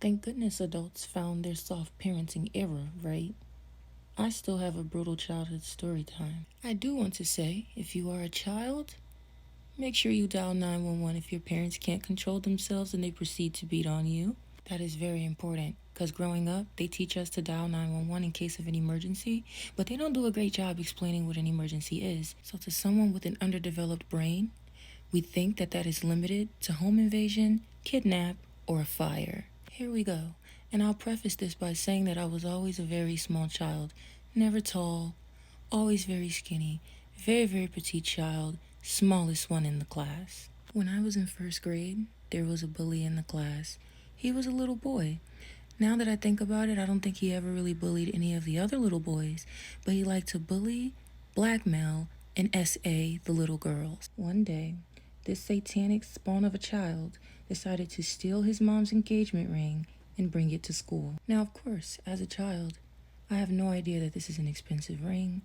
Thank goodness adults found their soft parenting era, right? I still have a brutal childhood story time. I do want to say, if you are a child, make sure you dial 911 if your parents can't control themselves and they proceed to beat on you. That is very important because growing up, they teach us to dial 911 in case of an emergency, but they don't do a great job explaining what an emergency is. So, to someone with an underdeveloped brain, we think that that is limited to home invasion, kidnap, or a fire. Here we go. And I'll preface this by saying that I was always a very small child, never tall, always very skinny, very petite child, smallest one in the class. When I was in first grade, there was a bully in the class. He was a little boy. Now that I think about it, I don't think he ever really bullied any of the other little boys, but he liked to bully, blackmail, and SA the little girls. One day, this satanic spawn of a child decided to steal his mom's engagement ring and bring it to school. Now, of course, as a child, I have no idea that this is an expensive ring.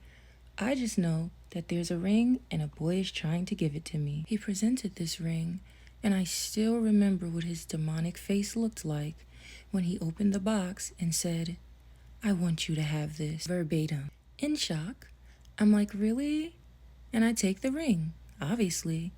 I just know that there's a ring and a boy is trying to give it to me. He presented this ring, and I still remember what his demonic face looked like when he opened the box and said, "I want you to have this," verbatim. In shock, I'm like, really? And I take the ring. Obviously,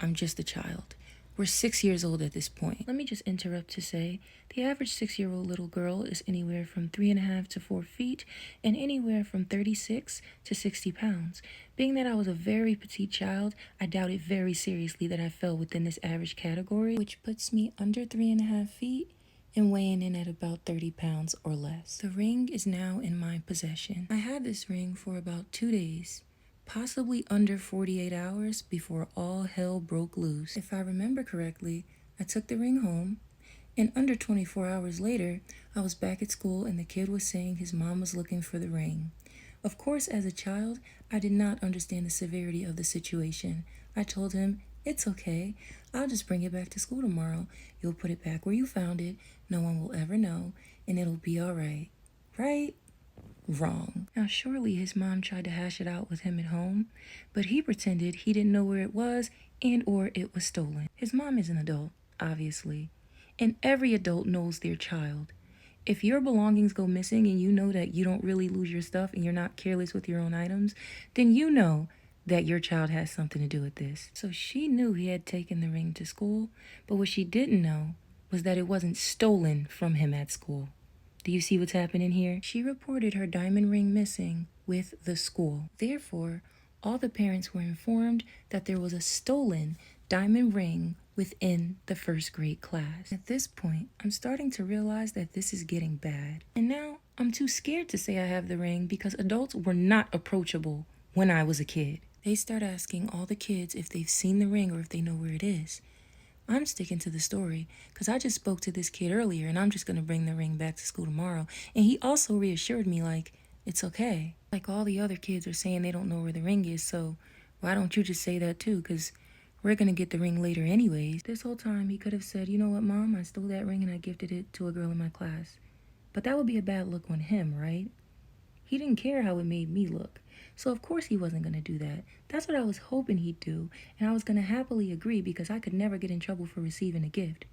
I'm just a child. We're 6 years old at this point. Let me just interrupt to say the average 6-year-old little girl is anywhere from 3.5 to 4 feet and anywhere from 36 to 60 pounds. Being that I was a very petite child, I doubt it very seriously that I fell within this average category, which puts me under 3.5 feet and weighing in at about 30 pounds or less. The ring is now in my possession. I had this ring for about 2 days. Possibly under 48 hours before all hell broke loose. If I remember correctly, I took the ring home, and under 24 hours later, I was back at school and the kid was saying his mom was looking for the ring. Of course, as a child, I did not understand the severity of the situation. I told him, "It's okay. I'll just bring it back to school tomorrow. You'll put it back where you found it. No one will ever know, and it'll be all right." Right? Wrong. Now, surely his mom tried to hash it out with him at home, but he pretended he didn't know where it was and or it was stolen. His mom is an adult, obviously, and every adult knows their child. If your belongings go missing and you know that you don't really lose your stuff and you're not careless with your own items, then you know that your child has something to do with this. So she knew he had taken the ring to school, but what she didn't know was that it wasn't stolen from him at school. Do you see what's happening here? She reported her diamond ring missing with the school. Therefore, all the parents were informed that there was a stolen diamond ring within the first grade class. At this point, I'm starting to realize that this is getting bad. And now I'm too scared to say I have the ring because adults were not approachable when I was a kid. They start asking all the kids if they've seen the ring or if they know where it is. I'm sticking to the story because I just spoke to this kid earlier and I'm just going to bring the ring back to school tomorrow. And he also reassured me, like, it's okay. Like all the other kids are saying they don't know where the ring is, so why don't you just say that too? Because we're going to get the ring later anyways. This whole time he could have said, "You know what, Mom? I stole that ring and I gifted it to a girl in my class." But that would be a bad look on him, right? He didn't care how it made me look. So of course he wasn't going to do that. That's what I was hoping he'd do, and I was going to happily agree because I could never get in trouble for receiving a gift.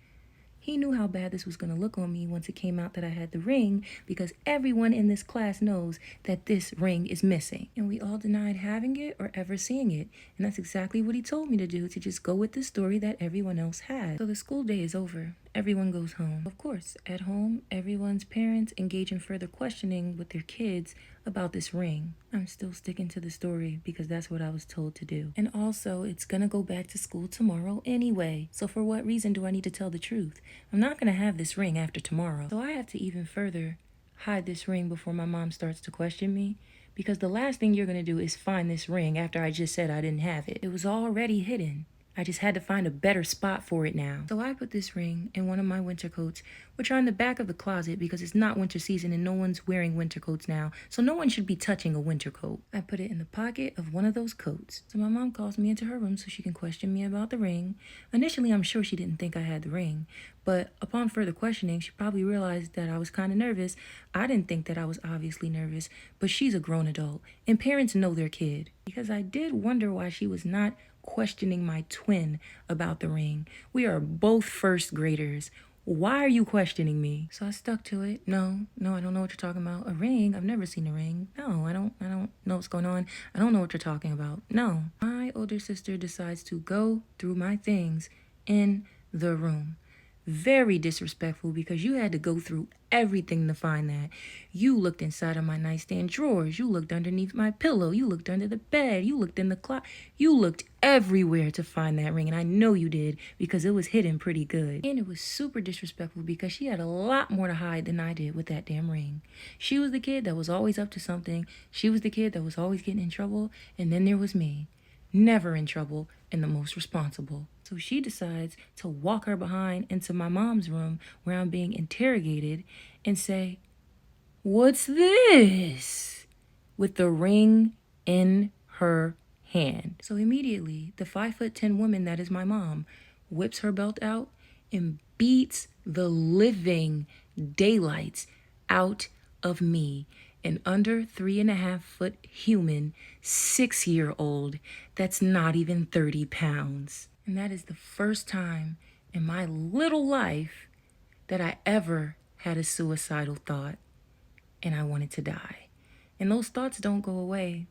He knew how bad this was going to look on me once it came out that I had the ring because everyone in this class knows that this ring is missing. And we all denied having it or ever seeing it. And that's exactly what he told me to do, to just go with the story that everyone else had. So the school day is over. Everyone goes home. Of course, at home, everyone's parents engage in further questioning with their kids about this ring. I'm still sticking to the story because that's what I was told to do. And also, it's gonna go back to school tomorrow anyway. So for what reason do I need to tell the truth? I'm not gonna have this ring after tomorrow. So I have to even further hide this ring before my mom starts to question me. Because the last thing you're gonna do is find this ring after I just said I didn't have it. It was already hidden. I just had to find a better spot for it now. So I put this ring in one of my winter coats, which are in the back of the closet because it's not winter season and no one's wearing winter coats now. So no one should be touching a winter coat. I put it in the pocket of one of those coats. So my mom calls me into her room so she can question me about the ring. Initially, I'm sure she didn't think I had the ring. But upon further questioning, she probably realized that I was kind of nervous. I didn't think that I was obviously nervous, but she's a grown adult and parents know their kid. Because I did wonder why she was not questioning my twin about the ring. We are both first graders. Why are you questioning me? So I stuck to it. No, I don't know what you're talking about. A ring? I've never seen a ring. No, I don't know what's going on. I don't know what you're talking about. No. My older sister decides to go through my things in the room. Very disrespectful because you had to go through everything to find that. You looked inside of my nightstand drawers. You looked underneath my pillow. You looked under the bed. You looked in the closet. You looked everywhere to find that ring. And I know you did because it was hidden pretty good. And it was super disrespectful because she had a lot more to hide than I did with that damn ring. She was the kid that was always up to something. She was the kid that was always getting in trouble. And then there was me, never in trouble and the most responsible. So she decides to walk her behind into my mom's room where I'm being interrogated and say, "What's this?" with the ring in her hand. So immediately, the 5'10" woman that is my mom whips her belt out and beats the living daylights out of me, an under 3.5 foot human, 6-year-old that's not even 30 pounds. And that is the first time in my little life that I ever had a suicidal thought and I wanted to die. And those thoughts don't go away.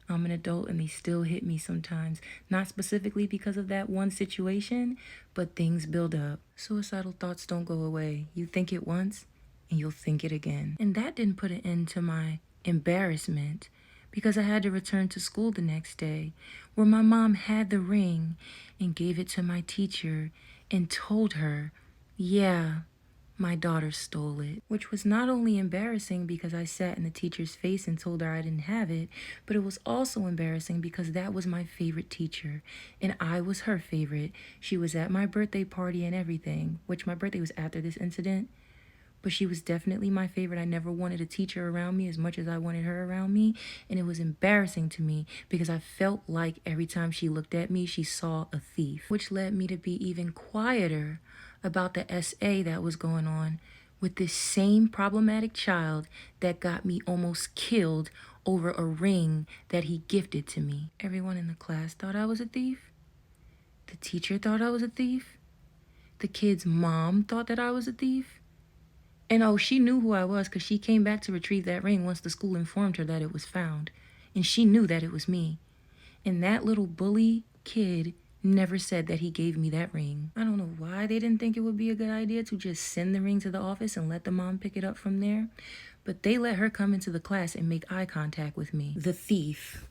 I'm an adult and they still hit me sometimes. Not specifically because of that one situation, but things build up. Suicidal thoughts don't go away. You think it once and you'll think it again. And that didn't put an end to my embarrassment because I had to return to school the next day where my mom had the ring and gave it to my teacher and told her, "Yeah, my daughter stole it," which was not only embarrassing because I sat in the teacher's face and told her I didn't have it, but it was also embarrassing because that was my favorite teacher and I was her favorite. She was at my birthday party and everything, which my birthday was after this incident, but she was definitely my favorite. I never wanted a teacher around me as much as I wanted her around me, and it was embarrassing to me because I felt like every time she looked at me, she saw a thief, which led me to be even quieter about the SA that was going on with this same problematic child that got me almost killed over a ring that he gifted to me. Everyone in the class thought I was a thief. The teacher thought I was a thief. The kid's mom thought that I was a thief. And oh, she knew who I was because she came back to retrieve that ring once the school informed her that it was found. And she knew that it was me. And that little bully kid never said that he gave me that ring. I don't know why they didn't think it would be a good idea to just send the ring to the office and let the mom pick it up from there. But they let her come into the class and make eye contact with me. The thief.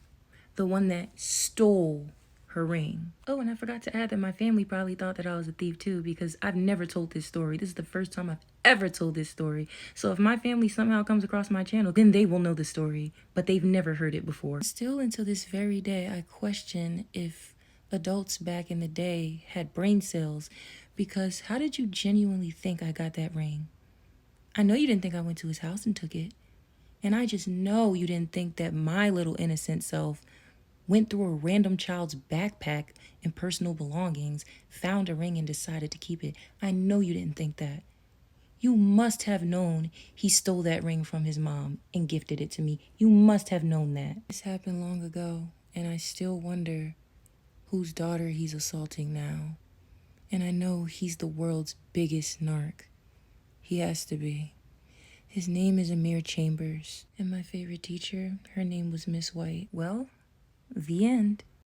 The one that stole her ring. Oh, and I forgot to add that my family probably thought that I was a thief too because I've never told this story. This is the first time I've ever told this story. So if my family somehow comes across my channel, then they will know the story, but they've never heard it before. Still until this very day, I question if adults back in the day had brain cells because how did you genuinely think I got that ring? I know you didn't think I went to his house and took it. And I just know you didn't think that my little innocent self went through a random child's backpack and personal belongings, found a ring and decided to keep it. I know you didn't think that. You must have known he stole that ring from his mom and gifted it to me. You must have known that. This happened long ago, and I still wonder whose daughter he's assaulting now. And I know he's the world's biggest narc. He has to be. His name is Amir Chambers, and my favorite teacher, her name was Miss White. Well, the end.